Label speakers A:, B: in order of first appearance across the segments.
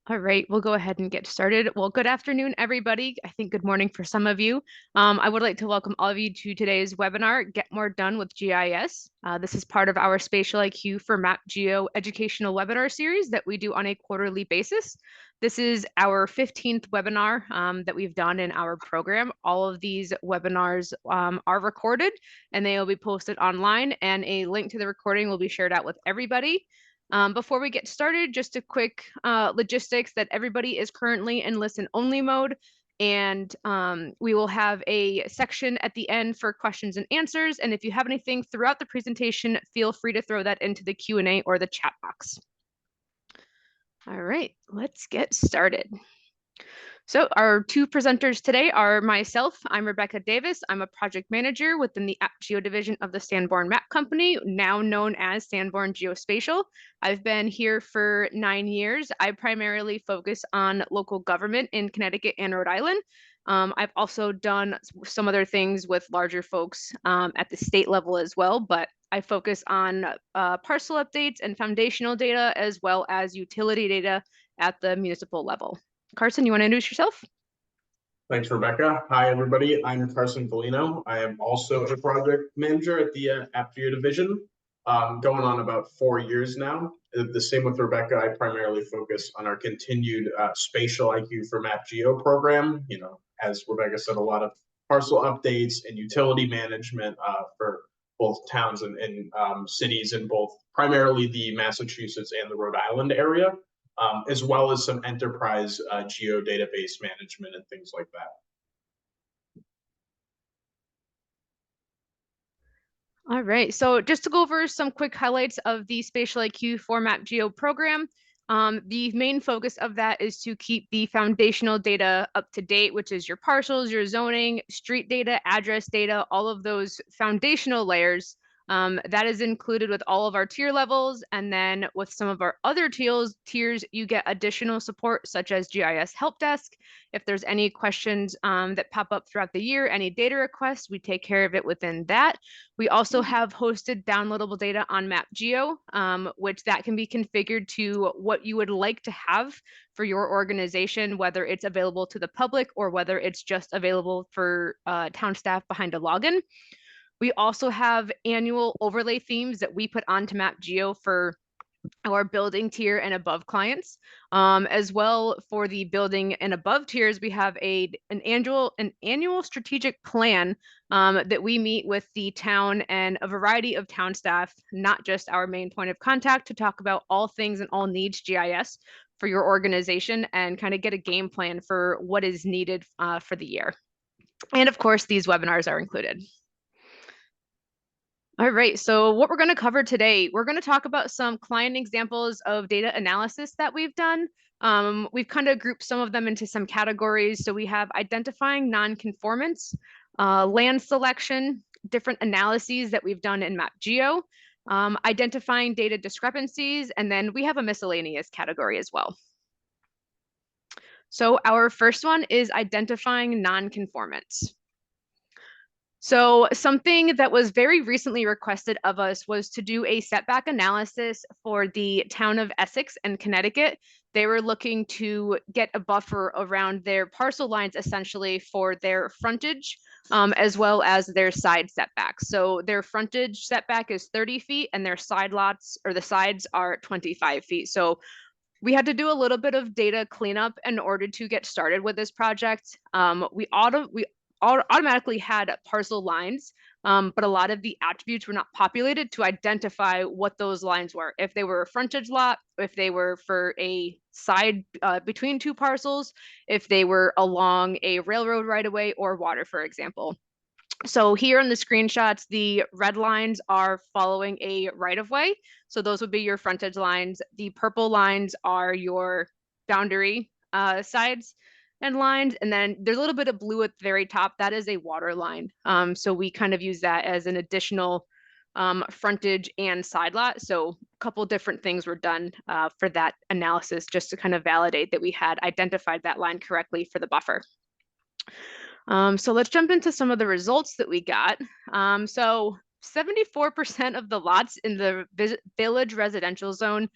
A: All right, we'll go ahead and get started. Well, good afternoon, everybody. I think good morning for some of you. I would like to welcome all of you to today's webinar, Get More Done with GIS. This is part of our Spatial IQ for Map Geo educational webinar series that we do on a quarterly basis. This is our 15th webinar that we've done in our program. All of these webinars are recorded and they will be posted online, and a link to the recording will be shared out with everybody. Before we get started, just a quick logistics that everybody is currently in listen only mode, and we will have a section at the end for questions and answers. And if you have anything throughout the presentation, feel free to throw that into the Q&A or the chat box. All right, let's get started. So our two presenters today are myself. I'm Rebecca Davis. I'm a project manager within the App Geo division of the Sanborn Map Company, now known as Sanborn Geospatial. I've been here for 9 years. I primarily focus on local government in Connecticut and Rhode Island. I've also done some other things with larger folks at the state level as well, but I focus on parcel updates and foundational data, as well as utility data at the municipal level. Carson, you want to introduce yourself?
B: Thanks, Rebecca. Hi, everybody. I'm Carson Polino. I am also a project manager at the App Geo division, going on about 4 years now. The same with Rebecca. I primarily focus on our continued Spatial IQ for Map Geo program. You know, as Rebecca said, a lot of parcel updates and utility management for both towns and cities in both primarily the Massachusetts and the Rhode Island area. As well as some enterprise geo database management and things like that.
A: All right, so just to go over some quick highlights of the Spatial IQ for Map Geo program. The main focus of that is to keep the foundational data up to date, which is your parcels, your zoning, street data, address data, all of those foundational layers. That is included with all of our tier levels. And then with some of our other tiers, you get additional support such as GIS help desk. If there's any questions that pop up throughout the year, any data requests, we take care of it within that. We also have hosted downloadable data on MapGeo, which that can be configured to what you would like to have for your organization, whether it's available to the public or whether it's just available for town staff behind a login. We also have annual overlay themes that we put onto MapGeo for our building tier and above clients. As well, for the building and above tiers, we have an annual strategic plan that we meet with the town and a variety of town staff, not just our main point of contact, to talk about all things and all needs GIS for your organization and kind of get a game plan for what is needed for the year. And of course, these webinars are included. All right, so what we're going to cover today, we're going to talk about some client examples of data analysis that we've done. We've kind of grouped some of them into some categories. So we have identifying non-conformance, land selection, different analyses that we've done in MapGeo, identifying data discrepancies, and then we have a miscellaneous category as well. So our first one is identifying non-conformance. So something that was very recently requested of us was to do a setback analysis for the town of Essex and Connecticut. They were looking to get a buffer around their parcel lines, essentially, for their frontage, as well as their side setbacks. So their frontage setback is 30 feet and their side lots, or the sides, are 25 feet. So we had to do a little bit of data cleanup in order to get started with this project. We automatically had parcel lines, but a lot of the attributes were not populated to identify what those lines were. If they were a frontage lot, if they were for a side between two parcels, if they were along a railroad right of way or water, for example. So here in the screenshots, the red lines are following a right of way. So those would be your frontage lines. The purple lines are your boundary sides and lines. And then there's a little bit of blue at the very top. That is a water line. So we kind of use that as an additional frontage and side lot. So a couple different things were done for that analysis, just to kind of validate that we had identified that line correctly for the buffer. So let's jump into some of the results that we got. So 74% of the lots in the village residential zone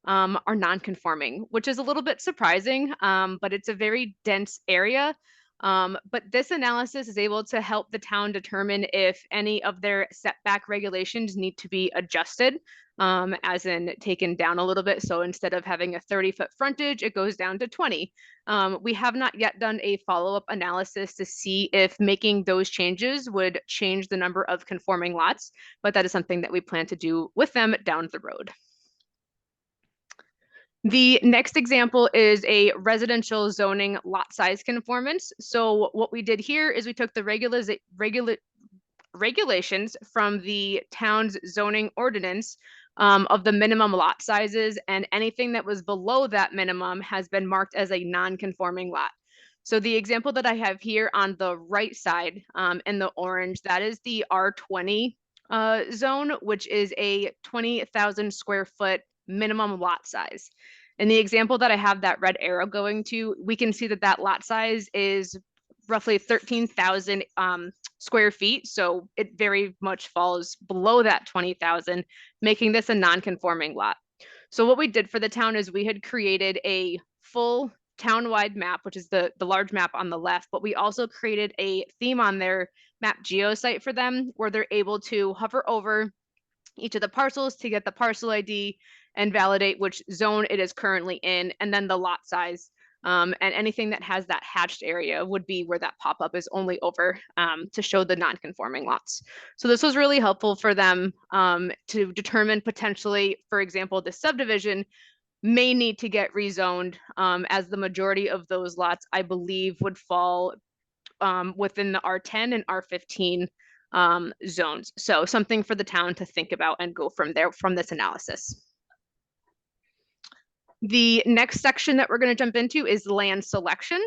A: are non-conforming, which is a little bit surprising, but it's a very dense area. But this analysis is able to help the town determine if any of their setback regulations need to be adjusted, as in taken down a little bit. So instead of having a 30-foot frontage, it goes down to 20. We have not yet done a follow-up analysis to see if making those changes would change the number of conforming lots, but that is something that we plan to do with them down the road. The next example is a residential zoning lot size conformance. So what we did here is we took the regulations from the town's zoning ordinance of the minimum lot sizes, and anything that was below that minimum has been marked as a non-conforming lot. So the example that I have here on the right side in the orange, that is the R20 zone, which is a 20,000 square foot minimum lot size. In the example that I have that red arrow going to, we can see that that lot size is roughly 13,000 square feet. So it very much falls below that 20,000, making this a non-conforming lot. So what we did for the town is we had created a full town-wide map, which is the large map on the left, but we also created a theme on their map geosite for them where they're able to hover over each of the parcels to get the parcel ID and validate which zone it is currently in, and then the lot size. And anything that has that hatched area would be where that pop-up is only over to show the non-conforming lots. So this was really helpful for them to determine potentially, for example, the subdivision may need to get rezoned, as the majority of those lots, I believe, would fall within the R10 and R15 zones. So something for the town to think about and go from there from this analysis. The next section that we're going to jump into is land selection.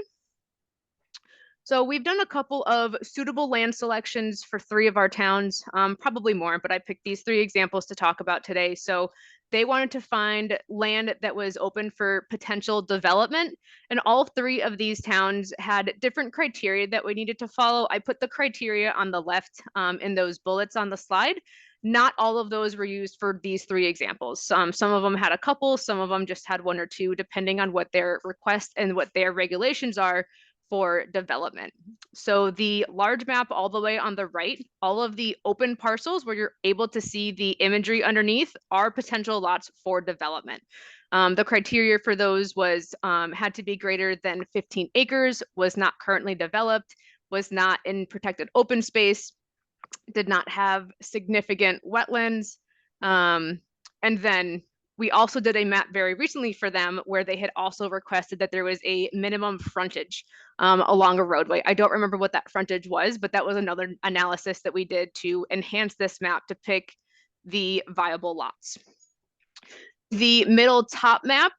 A: So we've done a couple of suitable land selections for 3 of our towns, probably more, but I picked these 3 examples to talk about today. So they wanted to find land that was open for potential development, and all 3 of these towns had different criteria that we needed to follow. I put the criteria on the left in those bullets on the slide. Not all of those were used for these 3 examples. Some of them had a couple, some of them just had 1 or 2, depending on what their request and what their regulations are for development. So the large map all the way on the right, all of the open parcels where you're able to see the imagery underneath are potential lots for development. The criteria for those was had to be greater than 15 acres, was not currently developed, was not in protected open space, did not have significant wetlands. And then we also did a map very recently for them where they had also requested that there was a minimum frontage along a roadway. I don't remember what that frontage was, but that was another analysis that we did to enhance this map to pick the viable lots. The middle top map,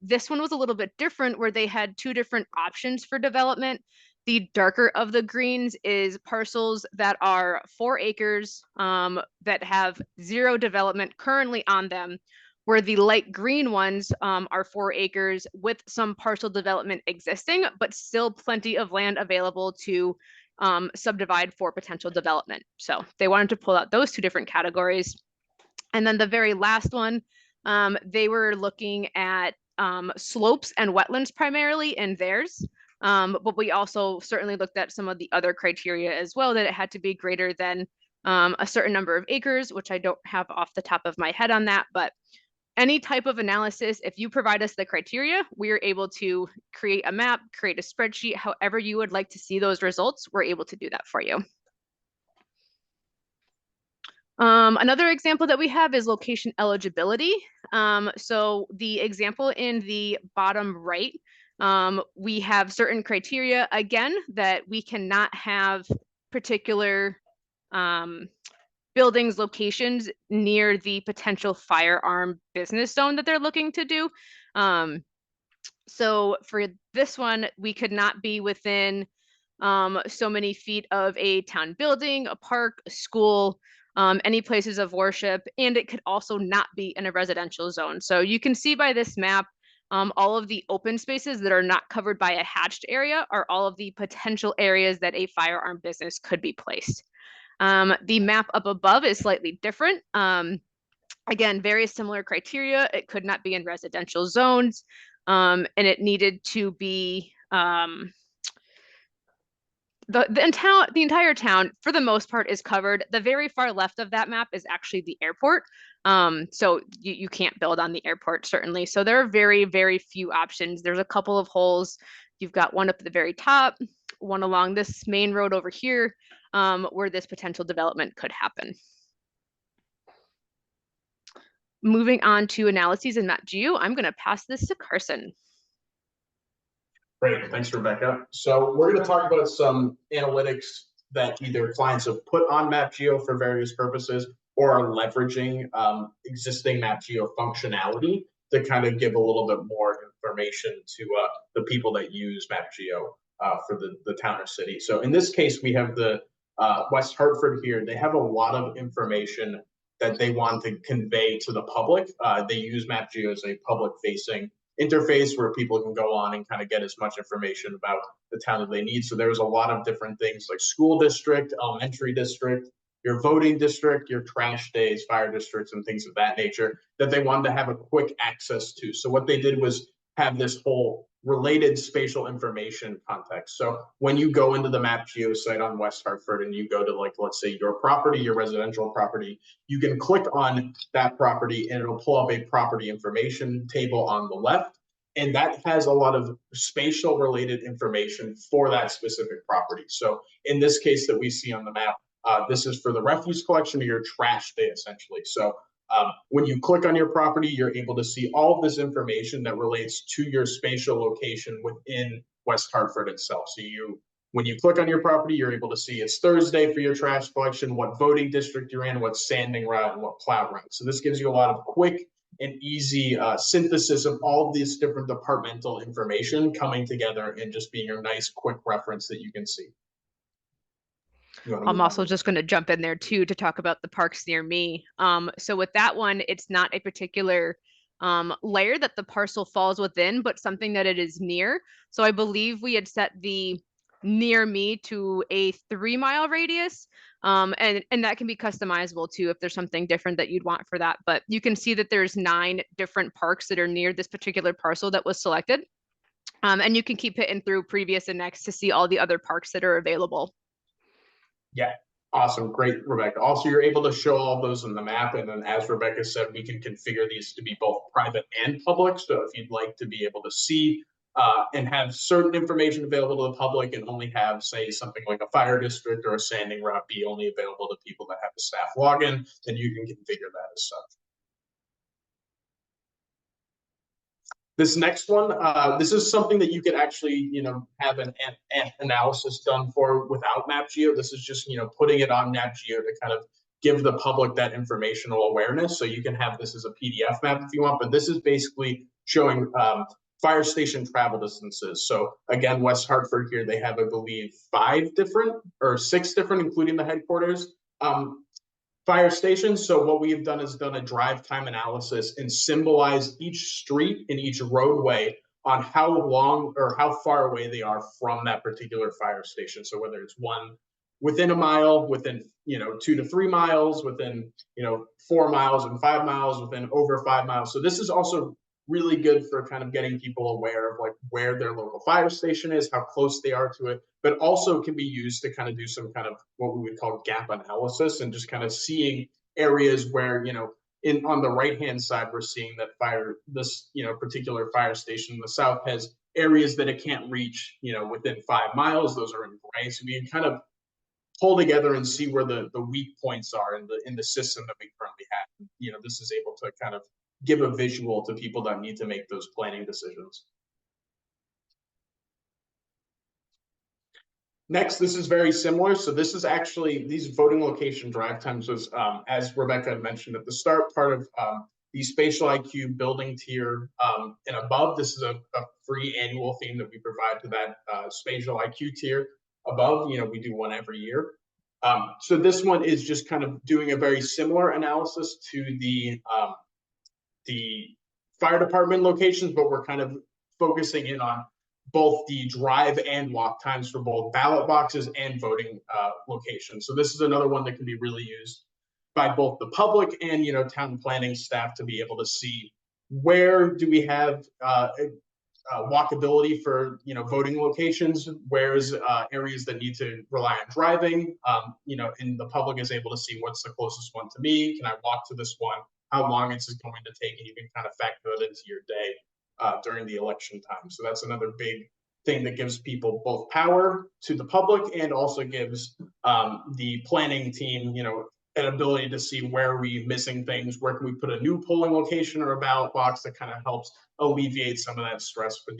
A: this one was a little bit different where they had 2 different options for development. The darker of the greens is parcels that are 4 acres that have 0 development currently on them, where the light green ones are 4 acres with some partial development existing, but still plenty of land available to subdivide for potential development. So they wanted to pull out those 2 different categories. And then the very last one, they were looking at slopes and wetlands primarily in theirs. But we also certainly looked at some of the other criteria as well, that it had to be greater than a certain number of acres, which I don't have off the top of my head on that. But any type of analysis, if you provide us the criteria, we are able to create a map, create a spreadsheet, however you would like to see those results, we're able to do that for you. Another example that we have is location eligibility. So the example in the bottom right, we have certain criteria, again, that we cannot have particular buildings, locations near the potential firearm business zone that they're looking to do. So for this one, we could not be within so many feet of a town building, a park, a school, any places of worship, and it could also not be in a residential zone. So you can see by this map, all of the open spaces that are not covered by a hatched area are all of the potential areas that a firearm business could be placed. The map up above is slightly different. Again, very similar criteria. It could not be in residential zones, and it needed to be the entire town, for the most part, is covered. The very far left of that map is actually the airport. So you can't build on the airport, certainly. So there are very, very few options. There's a couple of holes. You've got one up at the very top, one along this main road over here, where this potential development could happen. Moving on to analyses in MapGeo, I'm going to pass this to Carson.
B: Great, thanks, Rebecca. So we're going to talk about some analytics that either clients have put on MapGeo for various purposes or are leveraging existing MapGeo functionality to kind of give a little bit more information to the people that use MapGeo for the town or city. So in this case, we have the West Hartford here. They have a lot of information that they want to convey to the public. They use MapGeo as a public-facing interface where people can go on and kind of get as much information about the town that they need. So there's a lot of different things like school district, elementary district, your voting district, your trash days, fire districts, and things of that nature that they wanted to have a quick access to. So what they did was have this whole related spatial information context. So when you go into the MapGeo site on West Hartford and you go to, like, let's say your property, your residential property, you can click on that property and it'll pull up a property information table on the left. And that has a lot of spatial related information for that specific property. So in this case that we see on the map, this is for the refuse collection or your trash day, essentially. So when you click on your property, you're able to see all of this information that relates to your spatial location within West Hartford itself. So when you click on your property, you're able to see it's Thursday for your trash collection, what voting district you're in, what sanding route, and what plow route. So this gives you a lot of quick and easy synthesis of all of these different departmental information coming together and just being a nice quick reference that you can see.
A: I'm also just going to jump in there too to talk about the parks near me. So with that one, it's not a particular layer that the parcel falls within, but something that it is near. So I believe we had set the near me to a 3-mile radius. And that can be customizable too if there's something different that you'd want for that. But you can see that there's 9 different parks that are near this particular parcel that was selected. And you can keep hitting through previous and next to see all the other parks that are available.
B: Yeah, awesome. Great, Rebecca. Also, you're able to show all those in the map. And then as Rebecca said, we can configure these to be both private and public. So if you'd like to be able to see and have certain information available to the public and only have, say, something like a fire district or a sanding route be only available to people that have a staff login, then you can configure that as such. This next one, this is something that you could actually, have an analysis done for without MapGeo. This is just, putting it on MapGeo to kind of give the public that informational awareness. So you can have this as a PDF map if you want, but this is basically showing fire station travel distances. So again, West Hartford here, they have, I believe, 5 different or 6 different, including the headquarters, fire stations. So what we have done is done a drive time analysis and symbolize each street and each roadway on how long or how far away they are from that particular fire station. So whether it's one within a mile, within 2 to 3 miles, within 4 miles and 5 miles, within over 5 miles. So this is also really good for kind of getting people aware of like where their local fire station is, how close they are to it, but also can be used to kind of do some kind of what we would call gap analysis and just kind of seeing areas where, on the right-hand side, we're seeing that this particular fire station in the south has areas that it can't reach, within 5 miles. Those are in gray. So we can kind of pull together and see where the weak points are in the system that we currently have. This is able to kind of give a visual to people that need to make those planning decisions. Next, this is very similar. So this is actually, these voting location drive times was, as Rebecca mentioned at the start, part of the Spatial IQ building tier and above. This is a free annual theme that we provide to that Spatial IQ tier. Above, we do one every year. So this one is just kind of doing a very similar analysis to the fire department locations, but we're kind of focusing in on both the drive and walk times for both ballot boxes and voting locations. So this is another one that can be really used by both the public and, town planning staff to be able to see where do we have walkability for voting locations, where's areas that need to rely on driving, and the public is able to see what's the closest one to me. Can I walk to this one? How long is it going to take? And you can kind of factor that into your day during the election time. So that's another big thing that gives people both power to the public and also gives the planning team, an ability to see where are we missing things, where can we put a new polling location or a ballot box that kind of helps alleviate some of that stress for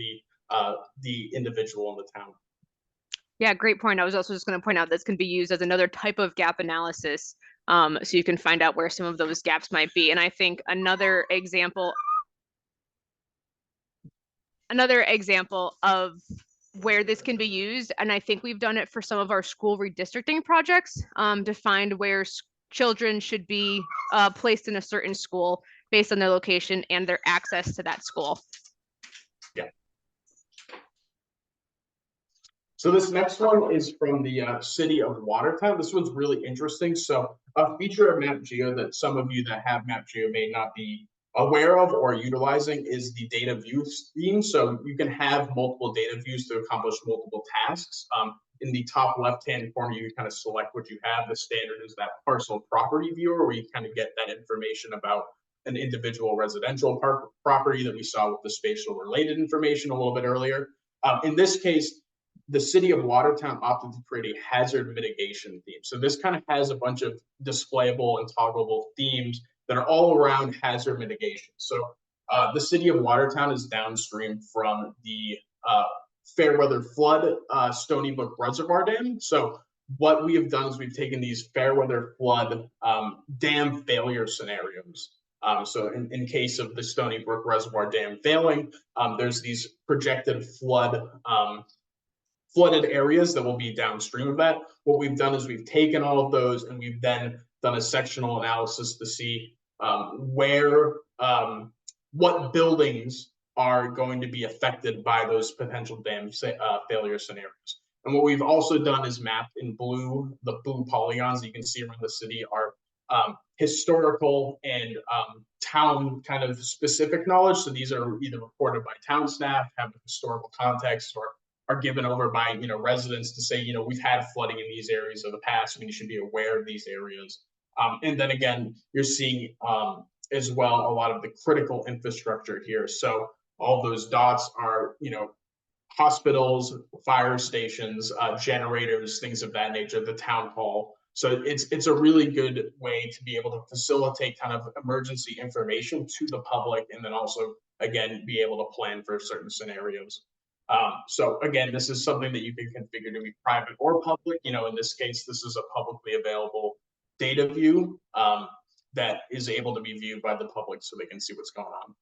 B: the individual in the town.
A: Yeah, great point. I was also just going to point out this can be used as another type of gap analysis, so you can find out where some of those gaps might be. And I think another example of where this can be used, and I think we've done it for some of our school redistricting projects, to find where children should be placed in a certain school based on their location and their access to that school.
B: Yeah. So this next one is from the city of Watertown. This one's really interesting. So a feature of MapGeo that some of you that have MapGeo may not be aware of or utilizing is the data view scheme. So you can have multiple data views to accomplish multiple tasks. In the top left-hand corner, you kind of select what you have. The standard is that parcel property viewer, where you kind of get that information about an individual residential property that we saw with the spatial related information a little bit earlier. In this case, the city of Watertown opted to create a hazard mitigation theme. So this kind of has a bunch of displayable and toggleable themes that are all around hazard mitigation. So the city of Watertown is downstream from the Fairweather Flood Stony Brook Reservoir Dam. So what we have done is we've taken these Fairweather Flood dam failure scenarios. So in case of the Stony Brook Reservoir Dam failing, there's these projected flooded areas that will be downstream of that. What we've done is we've taken all of those and we've then done a sectional analysis to see what buildings are going to be affected by those potential dam failure scenarios. And what we've also done is mapped in blue, the blue polygons that you can see around the city are historical and town kind of specific knowledge. So these are either reported by town staff, have a historical context, or are given over by residents to say, we've had flooding in these areas of the past, and you should be aware of these areas. And then again, you're seeing as well a lot of the critical infrastructure here. So all those dots are, hospitals, fire stations, generators, things of that nature, the town hall. So it's a really good way to be able to facilitate kind of emergency information to the public, and then also, again, be able to plan for certain scenarios. So again, this is something that you can configure to be private or public. In this case, this is a publicly available data view that is able to be viewed by the public so they can see what's going on.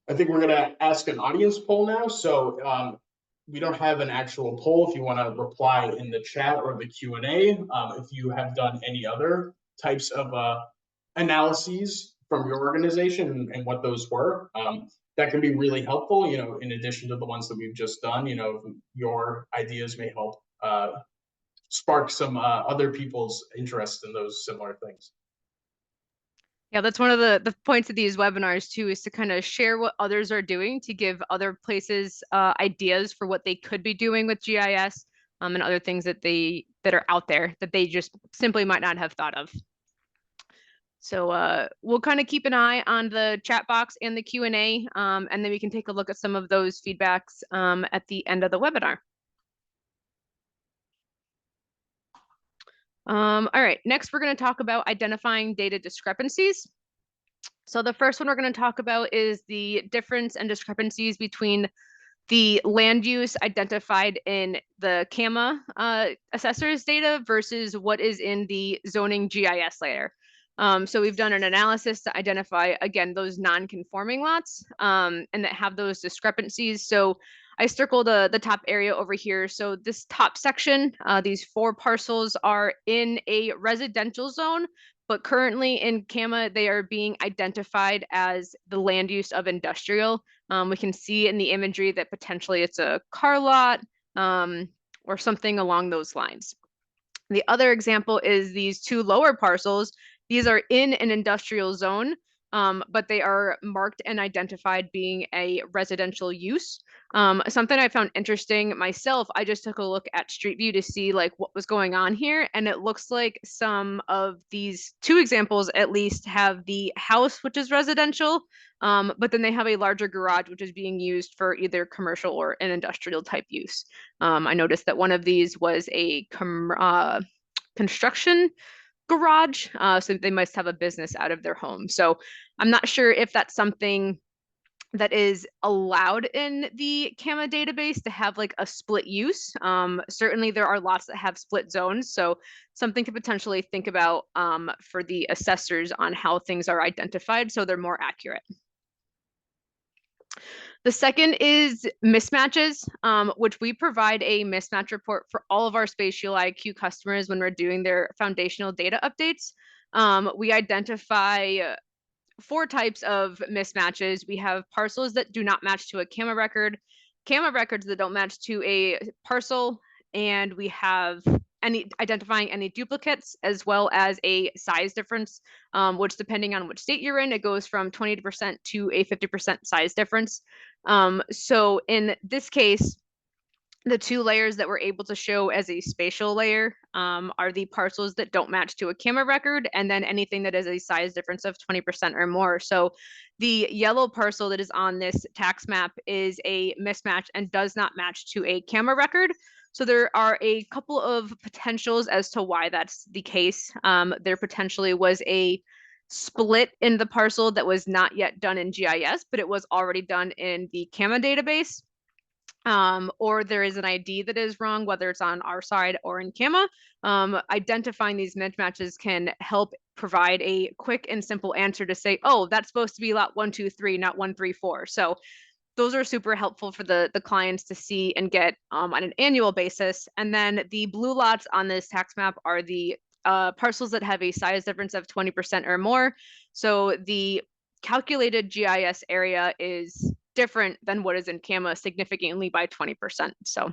B: I think we're going to ask an audience poll now. So we don't have an actual poll. If you want to reply in the chat or the Q&A, if you have done any other types of analyses from your organization and what those were, that can be really helpful, in addition to the ones that we've just done. Your ideas may help spark some other people's interest in those similar things.
A: Yeah, that's one of the points of these webinars too, is to kind of share what others are doing to give other places ideas for what they could be doing with GIS and other things that are out there that they just simply might not have thought of. So we'll kind of keep an eye on the chat box and the Q&A, and then we can take a look at some of those feedbacks at the end of the webinar. All right, next we're going to talk about identifying data discrepancies. So the first one we're going to talk about is the difference and discrepancies between the land use identified in the CAMA assessor's data versus what is in the zoning GIS layer. So we've done an analysis to identify, again, those non-conforming lots and that have those discrepancies. So I circled the top area over here. So this top section, these 4 parcels are in a residential zone, but currently in CAMA, they are being identified as the land use of industrial. We can see in the imagery that potentially it's a car lot or something along those lines. The other example is these two lower parcels. These are in an industrial zone, but they are marked and identified being a residential use. Something I found interesting myself, I just took a look at Street View to see like what was going on here, and it looks like some of these two examples at least have the house, which is residential, but then they have a larger garage, which is being used for either commercial or an industrial type use. I noticed that one of these was a construction garage, so they must have a business out of their home. So I'm not sure if that's something that is allowed in the CAMA database to have like a split use. Certainly there are lots that have split zones, so something to potentially think about for the assessors on how things are identified so they're more accurate. The second is mismatches, which we provide a mismatch report for all of our Spatial IQ customers when we're doing their foundational data updates. We identify four types of mismatches. We have parcels that do not match to a CAMA record, CAMA records that don't match to a parcel, and we have identifying any duplicates as well as a size difference, which depending on which state you're in, it goes from 20% to a 50% size difference. So in this case, the two layers that we're able to show as a spatial layer are the parcels that don't match to a CAMA record, and then anything that is a size difference of 20% or more. So the yellow parcel that is on this tax map is a mismatch and does not match to a CAMA record. So there are a couple of potentials as to why that's the case. There potentially was a split in the parcel that was not yet done in GIS, but it was already done in the CAMA database. Or there is an ID that is wrong, whether it's on our side or in CAMA. Identifying these mismatches can help provide a quick and simple answer to say, oh, that's supposed to be lot 123, not 134. So those are super helpful for the clients to see and get on an annual basis. And then the blue lots on this tax map are the parcels that have a size difference of 20% or more. So the calculated GIS area is different than what is in CAMA significantly by 20%. So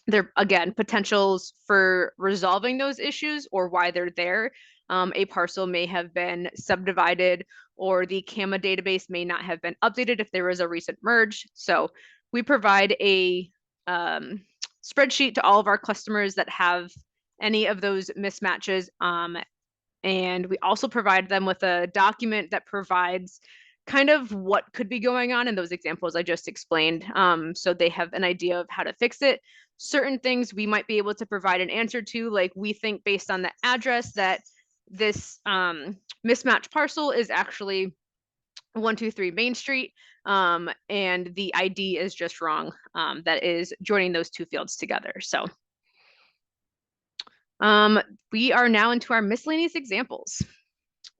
A: there, again, potentials for resolving those issues or why they're there. A parcel may have been subdivided, or the CAMA database may not have been updated if there was a recent merge. So we provide a spreadsheet to all of our customers that have any of those mismatches. And we also provide them with a document that provides kind of what could be going on in those examples I just explained. So they have an idea of how to fix it. Certain things we might be able to provide an answer to, like we think based on the address that this mismatch parcel is actually 123 Main Street, and the ID is just wrong. That is joining those two fields together. So we are now into our miscellaneous examples.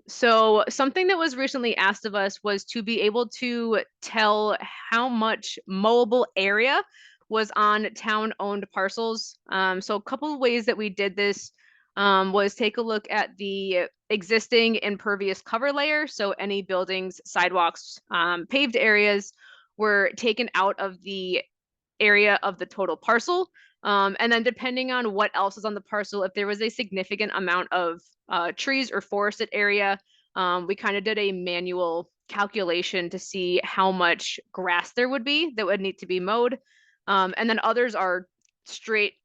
A: So something that was recently asked of us was to be able to tell how much mowable area was on town-owned parcels. So a couple of ways that we did this was take a look at the existing impervious cover layer. So any buildings, sidewalks, paved areas were taken out of the area of the total parcel. And then depending on what else is on the parcel, if there was a significant amount of trees or forested area, we kind of did a manual calculation to see how much grass there would be that would need to be mowed. And then others are straight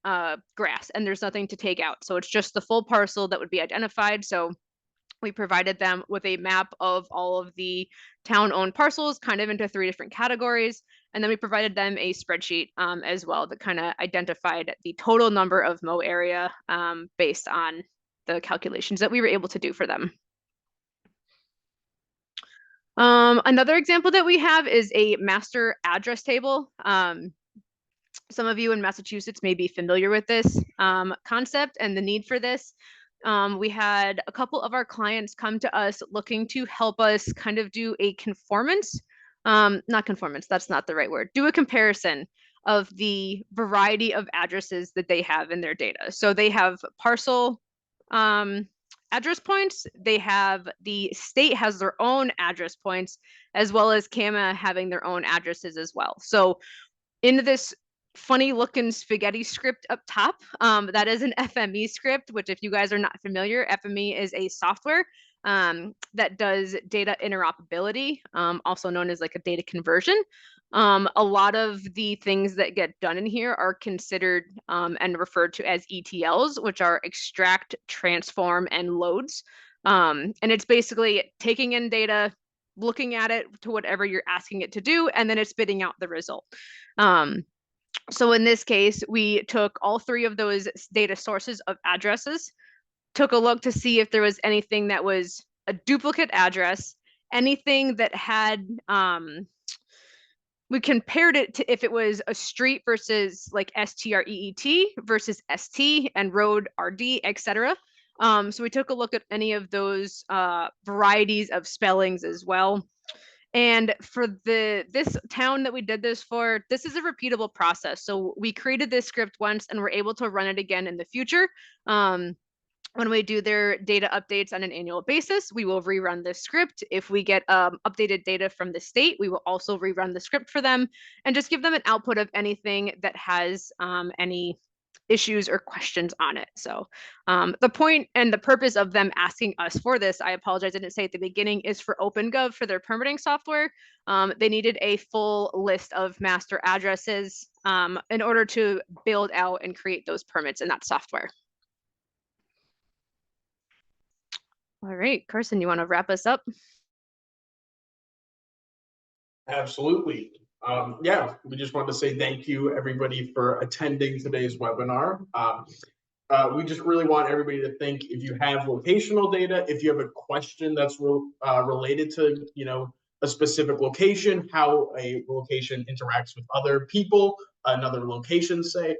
A: grass and there's nothing to take out. So it's just the full parcel that would be identified. So we provided them with a map of all of the town-owned parcels kind of into 3 different categories. And then we provided them a spreadsheet as well that kind of identified the total number of mow area based on the calculations that we were able to do for them. Another example that we have is a master address table. Some of you in Massachusetts may be familiar with this concept and the need for this. We had a couple of our clients come to us looking to help us kind of do a conformance, not conformance, that's not the right word, do a comparison of the variety of addresses that they have in their data. So they have parcel address points, they have, the state has their own address points, as well as CAMA having their own addresses as well. So in this funny looking spaghetti script up top. That is an FME script, which if you guys are not familiar, FME is a software that does data interoperability, also known as like a data conversion. A lot of the things that get done in here are considered and referred to as ETLs, which are extract, transform, and loads. And it's basically taking in data, looking at it to whatever you're asking it to do, and then it's spitting out the result. So in this case, we took all three of those data sources of addresses, took a look to see if there was anything that was a duplicate address, anything that had, we compared it to if it was a street versus like STREET versus ST and road RD, etc. So we took a look at any of those varieties of spellings as well. And for this town that we did this for, this is a repeatable process. So we created this script once and we're able to run it again in the future. When we do their data updates on an annual basis, we will rerun this script. If we get updated data from the state, we will also rerun the script for them and just give them an output of anything that has any issues or questions on it. So the point and the purpose of them asking us for this, I apologize, I didn't say at the beginning, is for OpenGov for their permitting software. They needed a full list of master addresses in order to build out and create those permits in that software. All right, Carson, you want to wrap us up?
B: Absolutely. Yeah, we just wanted to say thank you, everybody, for attending today's webinar. We just really want everybody to think, if you have locational data, if you have a question that's related to, a specific location, how a location interacts with other people, another location, say,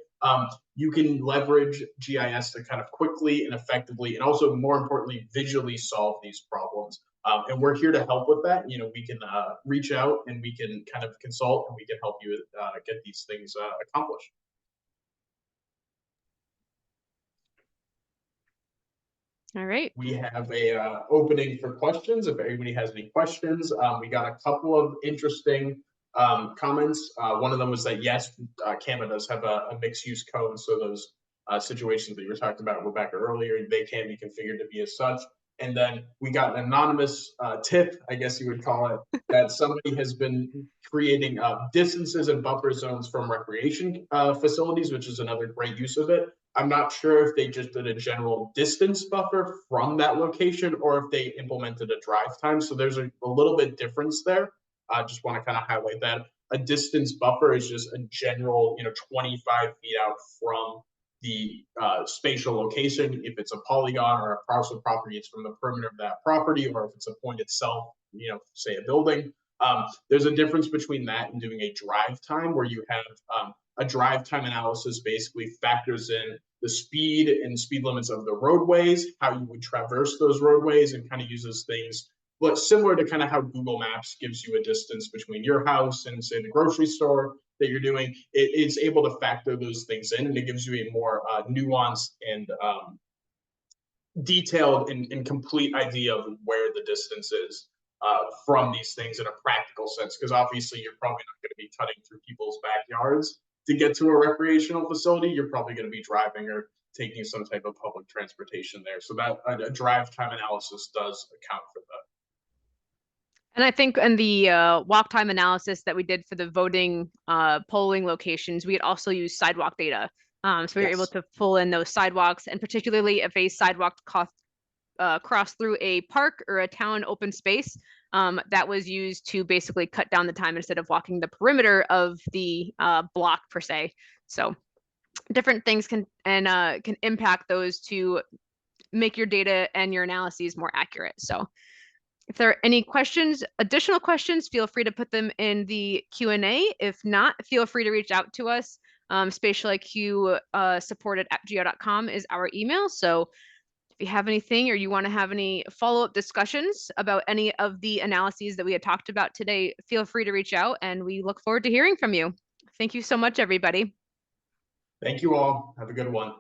B: you can leverage GIS to kind of quickly and effectively, and also more importantly, visually solve these problems. And we're here to help with that. We can reach out and we can kind of consult and we can help you get these things accomplished.
A: All right.
B: We have a opening for questions. If anybody has any questions, we got a couple of interesting comments. One of them was that yes, Canada does have a mixed use code, so those situations that you were talking about, Rebecca, earlier, they can be configured to be as such. And then we got an anonymous tip, I guess you would call it, that somebody has been creating distances and buffer zones from recreation facilities, which is another great use of it. I'm not sure if they just did a general distance buffer from that location or if they implemented a drive time. So there's a little bit difference there. I just want to kind of highlight that. A distance buffer is just a general, 25 feet out from the spatial location. If it's a polygon or a parcel property, it's from the perimeter of that property, or if it's a point itself, say a building. There's a difference between that and doing a drive time, where you have a drive time analysis basically factors in the speed and speed limits of the roadways, how you would traverse those roadways, and kind of uses things, but similar to kind of how Google Maps gives you a distance between your house and say the grocery store that you're doing. It's able to factor those things in, and it gives you a more nuanced and detailed and complete idea of where the distance is from these things in a practical sense, because obviously you're probably not going to be cutting through people's backyards to get to a recreational facility. You're probably going to be driving or taking some type of public transportation there. So that a drive time analysis does account for that.
A: And I think in the walk time analysis that we did for the voting polling locations, we had also used sidewalk data. So we were able to pull in those sidewalks, and particularly if a sidewalk cross through a park or a town open space, that was used to basically cut down the time instead of walking the perimeter of the block per se. So different things can impact those to make your data and your analyses more accurate. So if there are any questions, additional questions, feel free to put them in the Q&A. If not, feel free to reach out to us. Spatial IQ support@appgeo.com is our email. So if you have anything or you want to have any follow-up discussions about any of the analyses that we had talked about today, feel free to reach out, and we look forward to hearing from you. Thank you so much, everybody.
B: Thank you all. Have a good one.